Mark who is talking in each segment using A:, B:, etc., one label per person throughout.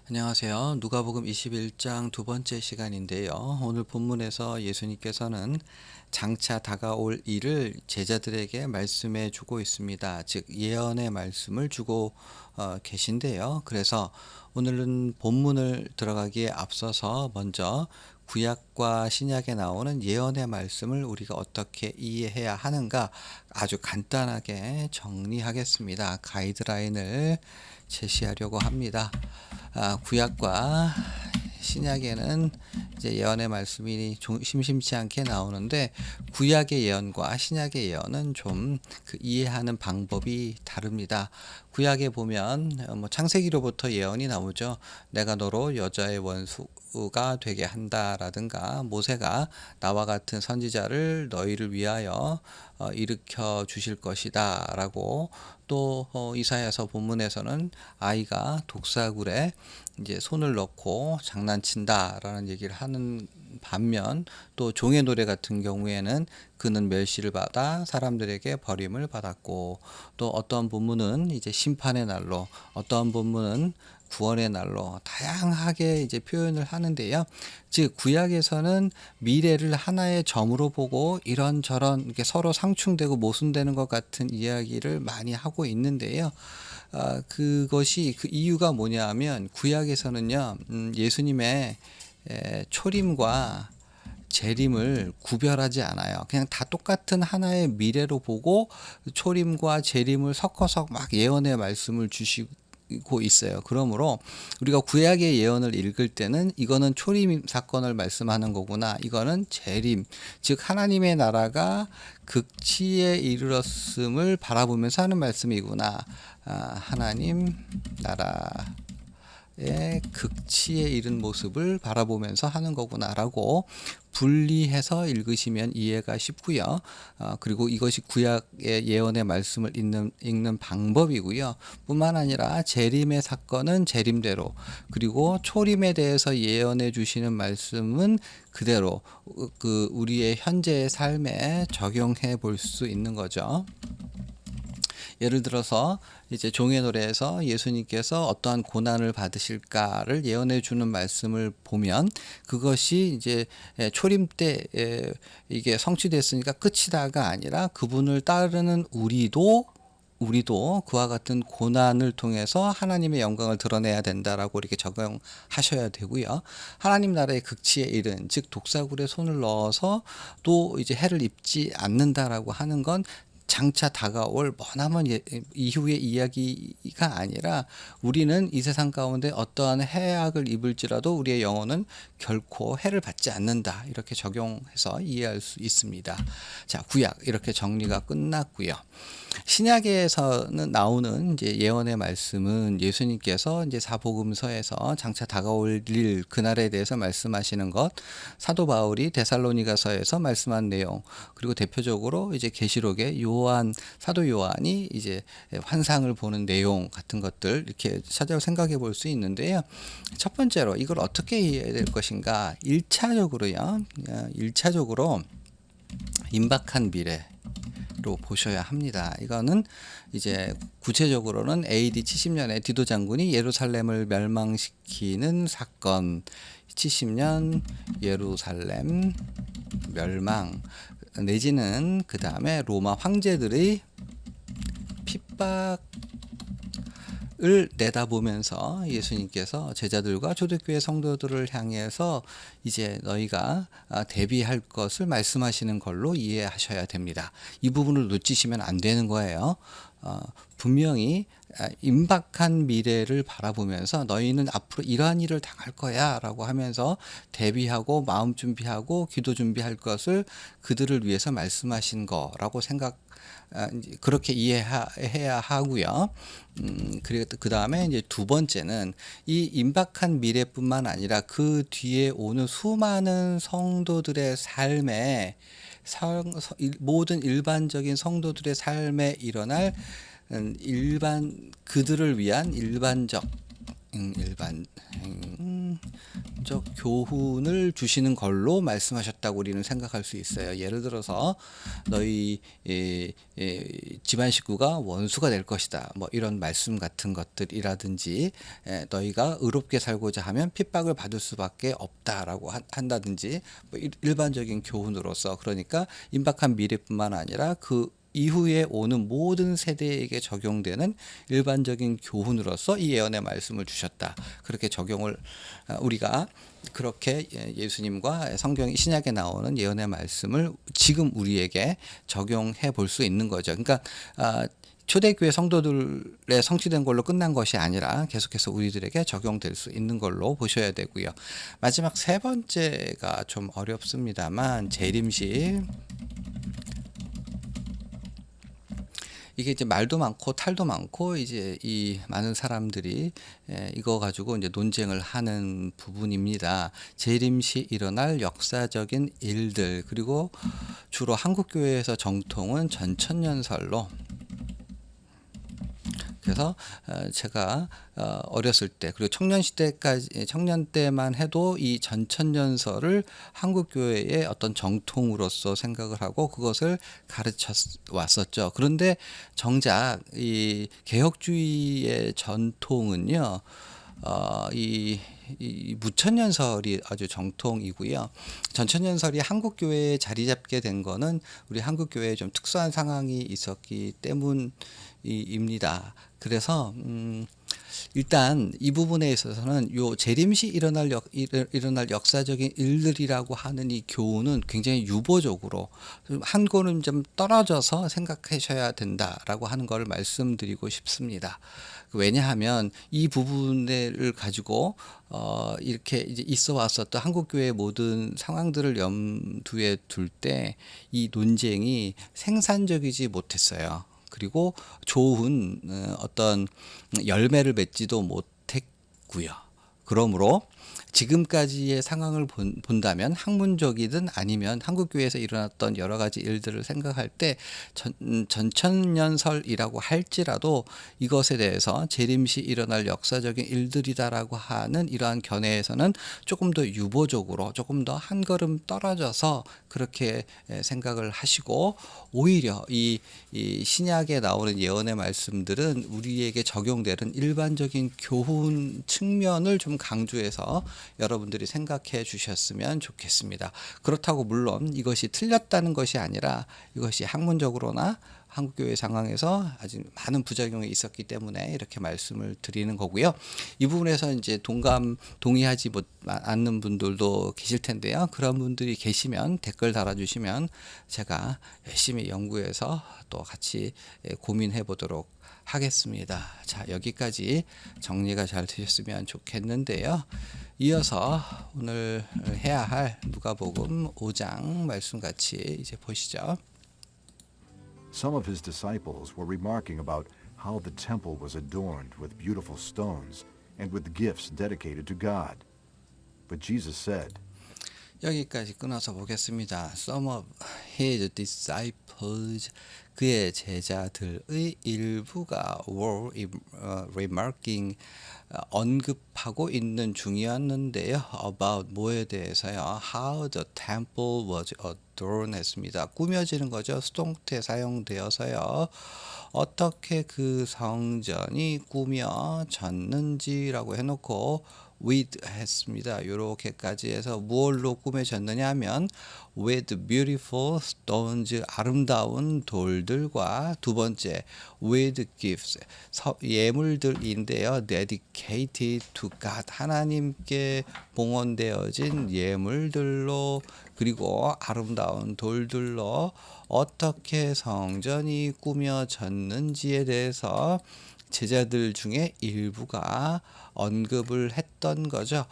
A: 안녕하세요. 누가복음 21장 두 번째 시간인데요. 오늘 본문에서 예수님께서는 장차 다가올 일을 제자들에게 말씀해 주고 있습니다. 즉 예언의 말씀을 주고 계신데요. 그래서 오늘은 본문을 들어가기에 앞서서 먼저 구약과 신약에 나오는 예언의 말씀을 우리가 어떻게 이해해야 하는가 아주 간단하게 정리하겠습니다. 가이드라인을 제시하려고 합니다. 구약과 신약에는 이제 예언의 말씀이 심심치 않게 나오는데 구약의 예언과 신약의 예언은 좀 그 이해하는 방법이 다릅니다. 구약에 보면 창세기로부터 예언이 나오죠. 내가 너로 여자의 원수가 되게 한다라든가 모세가 나와 같은 선지자를 너희를 위하여 일으켜 주실 것이다라고 또 이사야서 본문에서는 아이가 독사굴에 이제 손을 넣고 장난친다라는 얘기를 하는 반면 또 종의 노래 같은 경우에는 그는 멸시를 받아 사람들에게 버림을 받았고 또 어떤 본문은 이제 심판의 날로 어떤 본문은 구원의 날로 다양하게 이제 표현을 하는데요. 즉 구약에서는 미래를 하나의 점으로 보고 이런저런 이렇게 서로 상충되고 모순되는 것 같은 이야기를 많이 하고 있는데요. 그것이 그 이유가 뭐냐하면 구약에서는요, 예수님의 초림과 재림을 구별하지 않아요. 그냥 다 똑같은 하나의 미래로 보고 초림과 재림을 섞어서 막 예언의 말씀을 주시고 있어요. 그러므로 우리가 구약의 예언을 읽을 때는 이거는 초림 사건을 말씀하는 거구나. 이거는 재림, 즉 하나님의 나라가 극치에 이르렀음을 바라보면서 하는 말씀이구나. 하나님 나라의 극치에 이른 모습을 바라보면서 하는 거구나라고 분리해서 읽으시면 이해가 쉽고요. 그리고 이것이 구약의 예언의 말씀을 읽는 방법이고요. 뿐만 아니라 재림의 사건은 재림대로 그리고 초림에 대해서 예언해 주시는 말씀은 그대로 그 우리의 현재의 삶에 적용해 볼 수 있는 거죠. 예를 들어서 이제 종의 노래에서 예수님께서 어떠한 고난을 받으실까를 예언해 주는 말씀을 보면 그것이 이제 초림 때 이게 성취됐으니까 끝이다가 아니라 그분을 따르는 우리도 그와 같은 고난을 통해서 하나님의 영광을 드러내야 된다라고 이렇게 적용하셔야 되고요. 하나님 나라의 극치에 이른 즉 독사굴에 손을 넣어서 또 이제 해를 입지 않는다라고 하는 건 장차 다가올 머나먼 이후의 이야기가 아니라 우리는 이 세상 가운데 어떠한 해악을 입을지라도 우리의 영혼은 결코 해를 받지 않는다. 이렇게 적용해서 이해할 수 있습니다. 자, 구약 이렇게 정리가 끝났고요. 신약에서는 나오는 이제 예언의 말씀은 예수님께서 이제 사복음서에서 장차 다가올 일 그날에 대해서 말씀하시는 것, 사도 바울이 데살로니가서에서 말씀한 내용, 그리고 대표적으로 이제 계시록의 사도 요한이 이제 환상을 보는 내용 같은 것들 이렇게 찾아 생각해 볼 수 있는데요. 첫 번째로 이걸 어떻게 이해해야 될 것인가? 1차적으로 임박한 미래로 보셔야 합니다. 이거는 이제 구체적으로는 AD 70년에 디도 장군이 예루살렘을 멸망시키는 사건, 70년 예루살렘 멸망 내지는 그 다음에 로마 황제들의 핍박을 내다보면서 예수님께서 제자들과 초대교회 성도들을 향해서 이제 너희가 대비할 것을 말씀하시는 걸로 이해하셔야 됩니다. 이 부분을 놓치시면 안 되는 거예요. 분명히 임박한 미래를 바라보면서 너희는 앞으로 이러한 일을 당할 거야 라고 하면서 대비하고 마음 준비하고 기도 준비할 것을 그들을 위해서 말씀하신 거라고 그렇게 이해해야 하고요. 그리고 그 다음에 이제 두 번째는 이 임박한 미래뿐만 아니라 그 뒤에 오는 수많은 성도들의 삶에 모든 일반적인 성도들의 삶에 일어날 그들을 위한 일반적 교훈을 주시는 걸로 말씀하셨다고 우리는 생각할 수 있어요. 예를 들어서 너희 집안 식구가 원수가 될 것이다. 뭐 이런 말씀 같은 것들이라든지 너희가 의롭게 살고자 하면 핍박을 받을 수밖에 없다라고 한다든지 뭐 일반적인 교훈으로서 그러니까 임박한 미래뿐만 아니라 그 이후에 오는 모든 세대에게 적용되는 일반적인 교훈으로서 이 예언의 말씀을 주셨다. 그렇게 적용을 우리가 그렇게 예수님과 성경 신약에 나오는 예언의 말씀을 지금 우리에게 적용해 볼 수 있는 거죠. 그러니까 초대교회 성도들의 성취된 걸로 끝난 것이 아니라 계속해서 우리들에게 적용될 수 있는 걸로 보셔야 되고요. 마지막 세 번째가 좀 어렵습니다만 재림시 이게 이제 말도 많고 탈도 많고 이제 이 많은 사람들이 이거 가지고 이제 논쟁을 하는 부분입니다. 재림시 일어날 역사적인 일들 그리고 주로 한국 교회에서 정통은 전천년설로 그래서 제가 어렸을 때 그리고 청년 때만 해도 이 전천년설을 한국 교회의 어떤 정통으로서 생각을 하고 그것을 가르쳐 왔었죠. 그런데 정작 이 개혁주의의 전통은요. 이 무천년설이 아주 정통이고요. 전천년설이 한국 교회에 자리 잡게 된 거는 우리 한국 교회에 좀 특수한 상황이 있었기 때문입니다. 그래서 일단 이 부분에 있어서는 요 재림시 일어날 역사적인 일들이라고 하는 이 교훈은 굉장히 유보적으로 한 걸음 좀 떨어져서 생각하셔야 된다라고 하는 걸 말씀드리고 싶습니다. 왜냐하면 이 부분을 가지고 이렇게 이제 있어 왔었던 한국 교회의 모든 상황들을 염두에 둘 때 이 논쟁이 생산적이지 못했어요. 그리고 좋은 어떤 열매를 맺지도 못했고요. 그러므로 지금까지의 상황을 본다면 학문적이든 아니면 한국교회에서 일어났던 여러 가지 일들을 생각할 때 전천년설이라고 할지라도 이것에 대해서 재림시 일어날 역사적인 일들이다라고 하는 이러한 견해에서는 조금 더 유보적으로 조금 더 한 걸음 떨어져서 그렇게 생각을 하시고 오히려 이 신약에 나오는 예언의 말씀들은 우리에게 적용되는 일반적인 교훈 측면을 좀 강조해서 여러분들이 생각해 주셨으면 좋겠습니다. 그렇다고 물론 이것이 틀렸다는 것이 아니라 이것이 학문적으로나 한국교회 상황에서 아주 많은 부작용이 있었기 때문에 이렇게 말씀을 드리는 거고요. 이 부분에서 이제 동의하지 않는 분들도 계실 텐데요. 그런 분들이 계시면 댓글 달아주시면 제가 열심히 연구해서 또 같이 고민해 보도록 하겠습니다. 자, 여기까지 정리가 잘 되셨으면 좋겠는데요. 이어서 오늘 해야 할 누가복음 5장 말씀 같이 이제 보시죠.
B: Some of his disciples were remarking about how the temple was adorned with beautiful stones and with gifts dedicated to God. But Jesus said,
A: 여기까지 끊어서 보겠습니다. Some of his disciples 그의 제자들의 일부가 were remarking 언급하고 있는 중이었는데요. about 뭐에 대해서요? How the temple was adorned 했습니다. 꾸며지는 거죠. 수동태 사용되어서요. 어떻게 그 성전이 꾸며졌는지라고 해놓고 with 했습니다. 이렇게까지 해서 무엇로 꾸며졌느냐 하면 with beautiful stones 아름다운 돌들과 두 번째 with gifts 예물들인데요. dedicated to God 하나님께 봉헌되어진 예물들로 그리고 아름다운 돌들로 어떻게 성전이 꾸며졌는지에 대해서 제자들 중에 일부가 언급을 했던 거죠.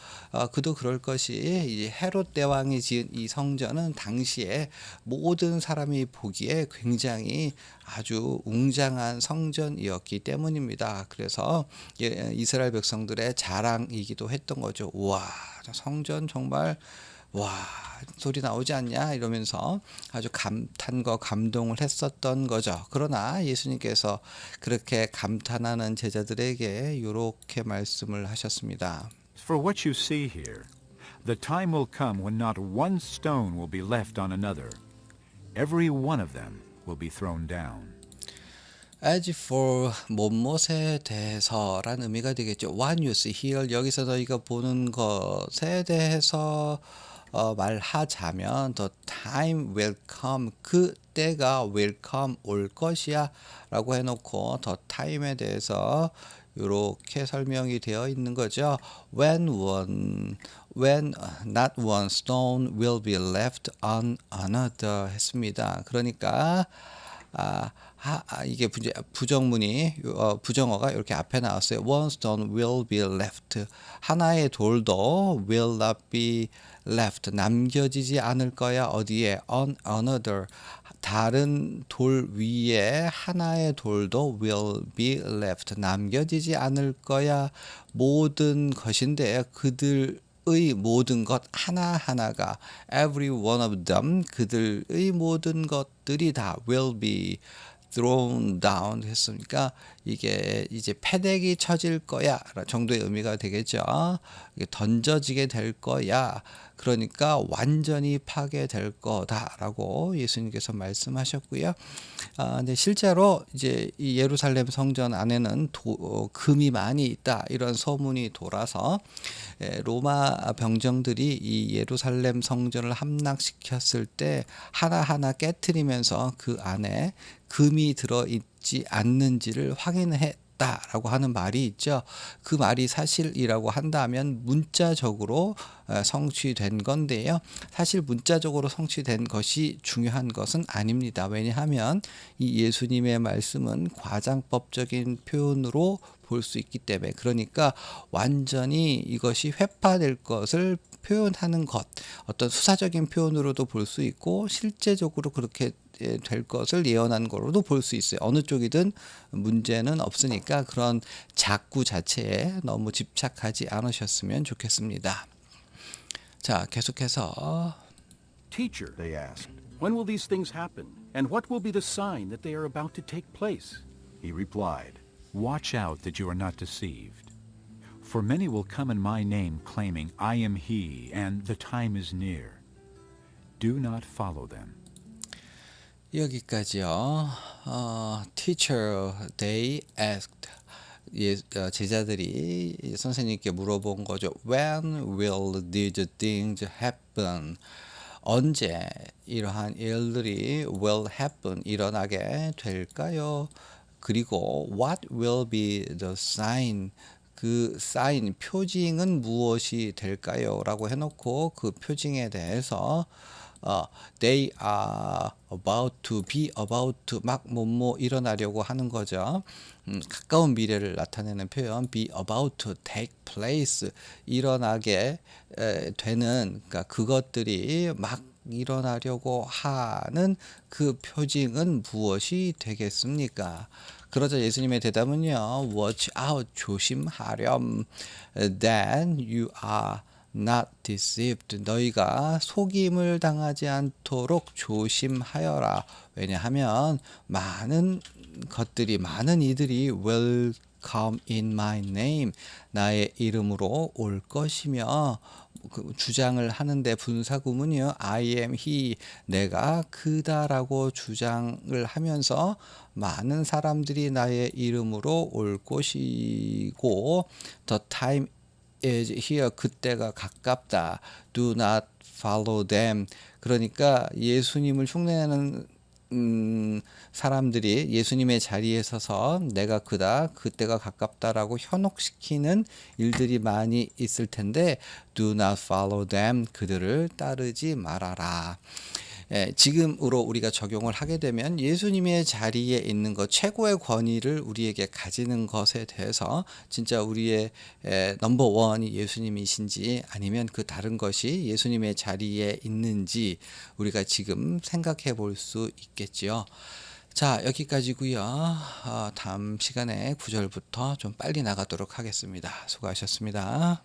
A: 그도 그럴 것이 이제 헤롯 대왕이 지은 이 성전은 당시에 모든 사람이 보기에 굉장히 아주 웅장한 성전이었기 때문입니다. 그래서 이스라엘 백성들의 자랑이기도 했던 거죠. 우와, 성전 정말 와 소리 나오지 않냐 이러면서 아주 감탄과 감동을 했었던 거죠. 그러나 예수님께서 그렇게 감탄하는 제자들에게 이렇게 말씀을 하셨습니다.
C: for what you see here, the time will come when not one stone will be left on another. Every one of them will be thrown down.
A: As for 못못에 대해서란 의미가 되겠죠. What you see here 여기서 너희가 보는 것에 대해서 말하자면 the time will come 그 때가 will come 올 것이야 라고 해놓고 the time에 대해서 이렇게 설명이 되어 있는 거죠. When not one stone will be left on another 했습니다. 그러니까 이게 부정문이 부정어가 이렇게 앞에 나왔어요. One stone will be left. 하나의 돌도 will not be left. 남겨지지 않을 거야. 어디에? On another. 다른 돌 위에 하나의 돌도 will be left. 남겨지지 않을 거야. 모든 것인데 그들의 모든 것 하나하나가 every one of them 그들의 모든 것들이 다 will be thrown down 했으니까 이게 이제 패대기 쳐질 거야 정도의 의미가 되겠죠. 이게 던져지게 될 거야. 그러니까 완전히 파괴될 거다라고 예수님께서 말씀하셨고요. 근데 실제로 이제 이 예루살렘 성전 안에는 금이 많이 있다 이런 소문이 돌아서 로마 병정들이 이 예루살렘 성전을 함락시켰을 때 하나하나 깨트리면서 그 안에 금이 들어있지 않는지를 확인했다라고 하는 말이 있죠. 그 말이 사실이라고 한다면 문자적으로 성취된 건데요. 사실 문자적으로 성취된 것이 중요한 것은 아닙니다. 왜냐하면 이 예수님의 말씀은 과장법적인 표현으로 볼 수 있기 때문에 그러니까 완전히 이것이 회파될 것을 표현하는 것 어떤 수사적인 표현으로도 볼 수 있고 실제적으로 그렇게 될 것을 예언한 거로도 볼 수 있어요. 어느 쪽이든 문제는 없으니까 그런 작구 자체에 너무 집착하지 않으셨으면 좋겠습니다. 자, 계속해서
D: Teacher,
B: They asked.
D: when will these things happen? And what will be the sign that they are about to take place?
B: He replied,
C: Watch out that you are not deceived. For many will come in my name claiming, I am he, and the time is near. Do not follow them.
A: 여기까지요. Teacher, they asked. 제자들이 선생님께 물어본 거죠. When will these things happen? 언제 이러한 일들이 will happen 일어나게 될까요? 그리고 what will be the sign? 그 사인 표징은 무엇이 될까요? 라고 해놓고 그 표징에 대해서 they are about to be about to 막 뭐뭐 일어나려고 하는 거죠. 가까운 미래를 나타내는 표현 be about to take place 일어나게 되는 그러니까 그것들이 막 일어나려고 하는 그 표징은 무엇이 되겠습니까? 그러자 예수님의 대답은요. Watch out 조심하렴. Then you are not deceived. 너희가 속임을 당하지 않도록 조심하여라. 왜냐하면 많은 이들이 will come in my name. 나의 이름으로 올 것이며 그 주장을 하는데 분사구문이요. I am he. 내가 그다라고 주장을 하면서 많은 사람들이 나의 이름으로 올 것이고 the time is here. 그때가 가깝다. Do not follow them. 그러니까 예수님을 흉내내는 사람들이 예수님의 자리에 서서 내가 그때가 가깝다라고 현혹시키는 일들이 많이 있을 텐데 do not follow them. 그들을 따르지 말아라. 지금으로 우리가 적용을 하게 되면 예수님의 자리에 있는 것 최고의 권위를 우리에게 가지는 것에 대해서 진짜 우리의 넘버원이 예수님이신지 아니면 그 다른 것이 예수님의 자리에 있는지 우리가 지금 생각해 볼 수 있겠지요. 자, 여기까지고요. 다음 시간에 9절부터 좀 빨리 나가도록 하겠습니다. 수고하셨습니다.